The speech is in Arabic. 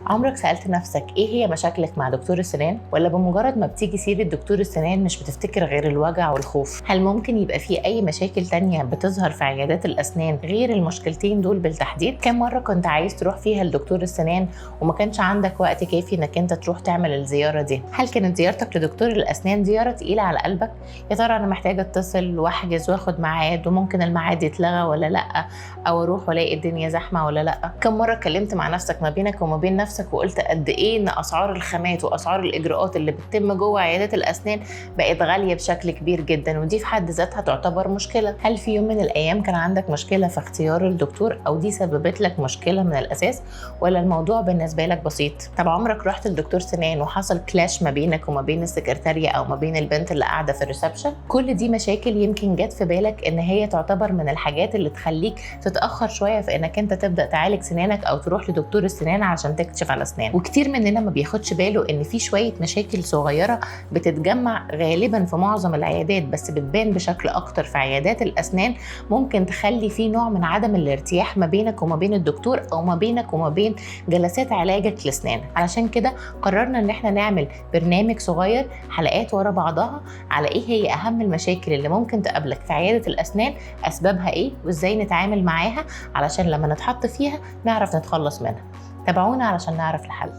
عمرك سألت نفسك ايه هي مشاكلك مع دكتور السنان؟ ولا بمجرد ما بتيجي سيرة دكتور السنان مش بتفتكر غير الوجع والخوف؟ هل ممكن يبقى في اي مشاكل تانية بتظهر في عيادات الاسنان غير المشكلتين دول بالتحديد؟ كم مرة كنت عايز تروح فيها لدكتور السنان وما كانش عندك وقت كافي انك انت تروح تعمل الزيارة دي؟ هل كانت زيارتك لدكتور الاسنان زيارة تقيلة على قلبك؟ يا ترى انا محتاجة اتصل واحجز واخد ميعاد وممكن الميعاد يتلغى ولا لا؟ او اروح والاقي الدنيا زحمة ولا لا؟ كم مرة اتكلمت مع نفسك ما بينك وما بين نفسك وقلت قد ايه ان اسعار الخامات واسعار الاجراءات اللي بتتم جوه عيادات الاسنان بقت غاليه بشكل كبير جدا، ودي في حد ذاتها تعتبر مشكله؟ هل في يوم من الايام كان عندك مشكله في اختيار الدكتور او دي سببت لك مشكله من الاساس، ولا الموضوع بالنسبه لك بسيط؟ طب عمرك رحت لدكتور سنان وحصل كلاش ما بينك وما بين السكرتاريه او ما بين البنت اللي قاعده في الريسبشن؟ كل دي مشاكل يمكن جت في بالك ان هي تعتبر من الحاجات اللي تخليك تتاخر شويه في انك انت تبدا تعالج سنانك او تروح لدكتور السنان عشان تكشف على اسنان. وكتير مننا ما بياخدش باله ان في شويه مشاكل صغيره بتتجمع غالبا في معظم العيادات بس بتبان بشكل اكتر في عيادات الاسنان، ممكن تخلي في نوع من عدم الارتياح ما بينك وما بين الدكتور او ما بينك وما بين جلسات علاجك لاسنان. علشان كده قررنا ان احنا نعمل برنامج صغير، حلقات ورا بعضها، على ايه هي اهم المشاكل اللي ممكن تقابلك في عياده الاسنان، اسبابها ايه وازاي نتعامل معاها علشان لما نتحط فيها نعرف نتخلص منها. تابعونا علشان نعرف الحل.